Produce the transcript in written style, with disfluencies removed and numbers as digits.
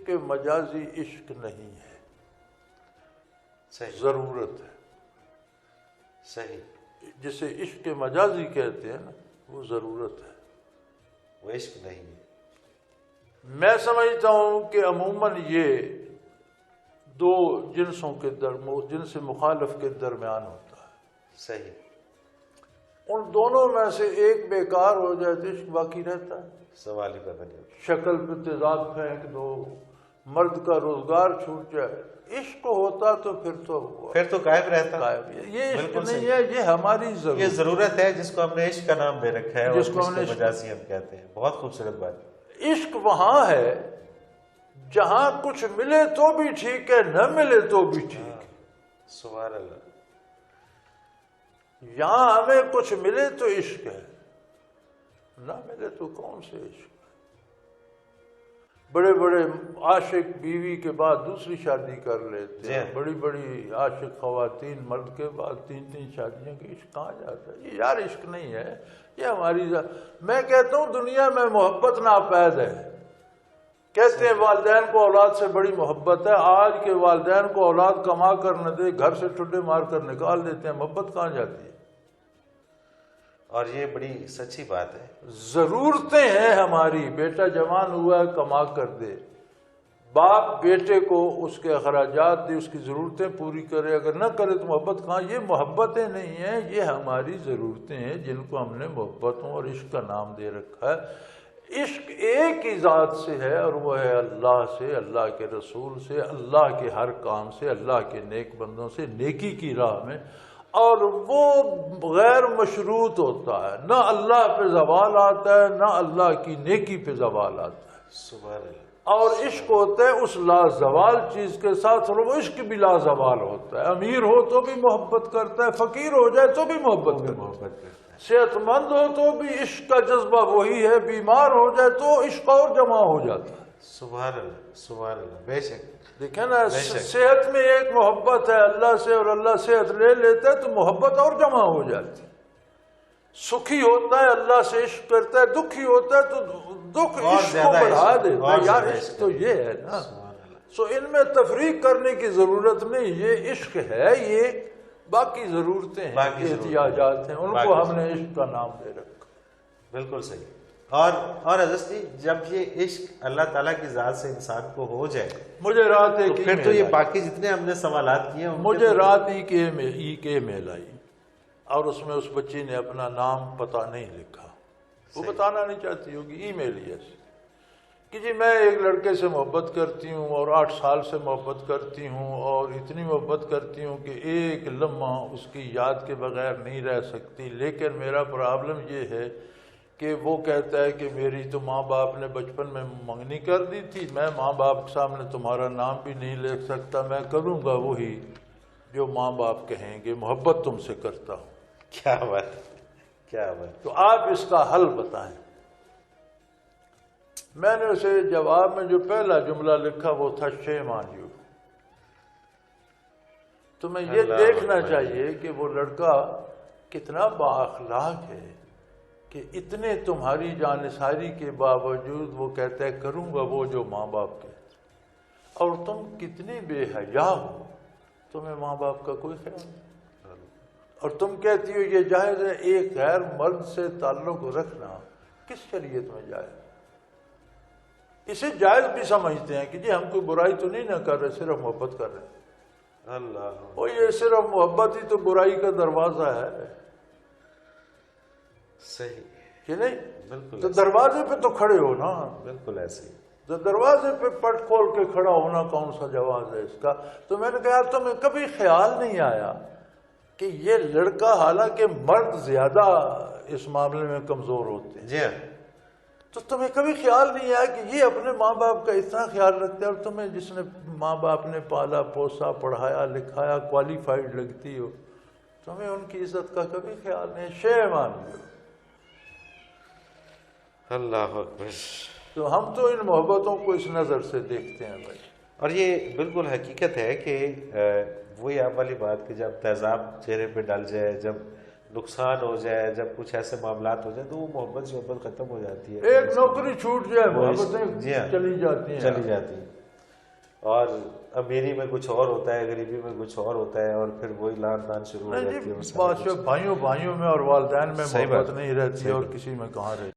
عشق مجازی عشق نہیں ہے، صحیح، ضرورت ہے. صحیح، جسے عشق مجازی کہتے ہیں نا وہ ضرورت ہے، وہ عشق نہیں ہے. میں سمجھتا ہوں کہ عموماً یہ دو جنسوں کے جنس مخالف کے درمیان ہوتا ہے. صحیح، ان دونوں میں سے ایک بیکار ہو جائے تو عشق باقی رہتا ہے. سوال ہی پیدا نہیں ہوتا. شکل پہ تیزاب پھینک دو، مرد کا روزگار چھوٹ جائے، عشق ہوتا تو پھر تو قائم رہتا. قائم. یہ عشق بالکل نہیں صحیح. ہے، یہ ہماری یہ ضرورت ہے جس کو ہم نے عشق کا نام دے رکھا ہے، اور جس کو ہم نے عشق مجازی ہم کہتے ہیں. بہت خوبصورت بات. عشق وہاں ہے جہاں کچھ ملے تو بھی ٹھیک ہے، نہ ملے تو بھی ٹھیک ہے. سبحان اللہ. یہاں ہمیں کچھ ملے تو عشق ہے، نہ ملے تو کون سے عشق ہے. بڑے بڑے عاشق بیوی کے بعد دوسری شادی کر لیتے ہیں، بڑی بڑی عاشق خواتین مرد کے بعد 3 شادیوں کی. عشق کہاں جاتا ہے؟ یہ یار عشق نہیں ہے، یہ ہماری میں کہتا ہوں دنیا میں محبت ناپید ہے. کہتے ہیں والدین کو اولاد سے بڑی محبت ہے. آج کے والدین کو اولاد کما کر نہ دے، گھر سے ٹھڈے مار کر نکال دیتے ہیں. محبت کہاں جاتی ہے؟ اور یہ بڑی سچی بات ہے. ضرورتیں ہیں ہماری. بیٹا جوان ہوا ہے کما کر دے، باپ بیٹے کو اس کے اخراجات دے، اس کی ضرورتیں پوری کرے. اگر نہ کرے تو محبت کہاں؟ یہ محبتیں نہیں ہیں، یہ ہماری ضرورتیں ہیں جن کو ہم نے محبتوں اور عشق کا نام دے رکھا ہے. عشق ایک ہی ذات سے ہے، اور وہ ہے اللہ سے، اللہ کے رسول سے، اللہ کے ہر کام سے، اللہ کے نیک بندوں سے، نیکی کی راہ میں. اور وہ غیر مشروط ہوتا ہے، نہ اللہ پہ زوال آتا ہے نہ اللہ کی نیکی پہ زوال آتا ہے. سبحان اللہ. اور عشق ہوتا ہے اس لازوال چیز کے ساتھ، اور وہ عشق بھی لازوال ہوتا ہے. امیر ہو تو بھی محبت کرتا ہے، فقیر ہو جائے تو بھی محبت کرتا ہے. صحت مند ہو تو بھی عشق کا جذبہ وہی ہے، بیمار ہو جائے تو عشق اور جمع ہو جاتا ہے. سبحان اللہ، سبحان اللہ. بے شک. دیکھیں نا، صحت میں ایک محبت ہے اللہ سے، اور اللہ صحت لے لیتا ہے تو محبت اور جمع ہو جاتی ہے. سکھی ہوتا ہے اللہ سے عشق کرتا ہے، دکھی ہوتا ہے تو دکھ عشق کو بڑھا دیتا ہے. یار عشق تو یہ ہے نا. سو ان میں تفریق کرنے کی ضرورت نہیں. یہ عشق ہے، یہ باقی ضرورتیں ہیں، احتیاجات ہیں، ان کو ہم نے عشق کا نام دے رکھا. بالکل صحیح. اور حضرت جی جب یہ عشق اللہ تعالیٰ کی ذات سے انسان کو ہو جائے، مجھے رات ایک پھر تو یہ باقی جتنے ہم نے سوالات کیے ہیں، مجھے رات ای کے میل آئی، اور اس میں اس بچی نے اپنا نام پتہ نہیں لکھا. وہ بتانا نہیں چاہتی ہوگی، ای میل ہی ایسے کہ جی میں ایک لڑکے سے محبت کرتی ہوں، اور 8 سال سے محبت کرتی ہوں، اور اتنی محبت کرتی ہوں کہ ایک لمحہ اس کی یاد کے بغیر نہیں رہ سکتی. لیکن میرا پرابلم یہ ہے کہ وہ کہتا ہے کہ میری تو ماں باپ نے بچپن میں منگنی کر دی تھی، میں ماں باپ کے سامنے تمہارا نام بھی نہیں لکھ سکتا، میں کروں گا وہی جو ماں باپ کہیں گے، محبت تم سے کرتا ہوں. کیا بات، کیا بات. تو آپ اس کا حل بتائیں. میں نے اسے جواب میں جو پہلا جملہ لکھا وہ تھا شیم آن یو. تمہیں یہ دیکھنا چاہیے کہ وہ لڑکا کتنا با اخلاق ہے کہ اتنے تمہاری جانثاری کے باوجود وہ کہتا ہے کروں گا وہ جو ماں باپ کہتے. اور تم کتنے بے حیا ہو، تمہیں ماں باپ کا کوئی خیال نہیں، اور تم کہتی ہو یہ جائز ہے ایک غیر مرد سے تعلق رکھنا. کس شریعت میں جائز؟ اسے جائز بھی سمجھتے ہیں کہ جی ہم کوئی برائی تو نہیں نہ کر رہے، صرف محبت کر رہے ہیں. اللہ، وہ یہ صرف محبت ہی تو برائی کا دروازہ ہے. صحیح کہ نہیں؟ بالکل. تو دروازے پہ تو کھڑے ہو نا. بالکل ایسے ہی. تو دروازے پہ پٹ کھول کے کھڑا ہونا کون سا جواز ہے اس کا؟ تو میں نے کہا تمہیں کبھی خیال نہیں آیا کہ یہ لڑکا، حالانکہ مرد زیادہ اس معاملے میں کمزور ہوتے ہیں، جی ہاں، تو تمہیں کبھی خیال نہیں آیا کہ یہ اپنے ماں باپ کا اتنا خیال رکھتے ہیں، اور تمہیں جس نے ماں باپ نے پالا پوسا پڑھایا لکھایا کوالیفائڈ لگتی ہو، تمہیں ان کی عزت کا کبھی خیال نہیں. شیم آن یو. اللہ اکبر. تو ہم تو ان محبتوں کو اس نظر سے دیکھتے ہیں بھائی. اور یہ بالکل حقیقت ہے کہ وہی آپ والی بات کہ جب تیزاب چہرے پہ ڈل جائے، جب نقصان ہو جائے، جب کچھ ایسے معاملات ہو جائیں تو وہ محبت ختم ہو جاتی ہے. ایک نوکری چھوٹ جائے محبتیں چلی جاتی ہیں. چلی جاتی ہیں. اور امیری میں کچھ اور ہوتا ہے، غریبی میں کچھ اور ہوتا ہے، اور پھر وہی لان تان شروع ہو نہیں جاتی ہے. جی، بادشاہ بھائیوں میں اور والدین میں صحیح محبت بات، نہیں رہتی صحیح اور بات. کسی میں کہاں رہتی.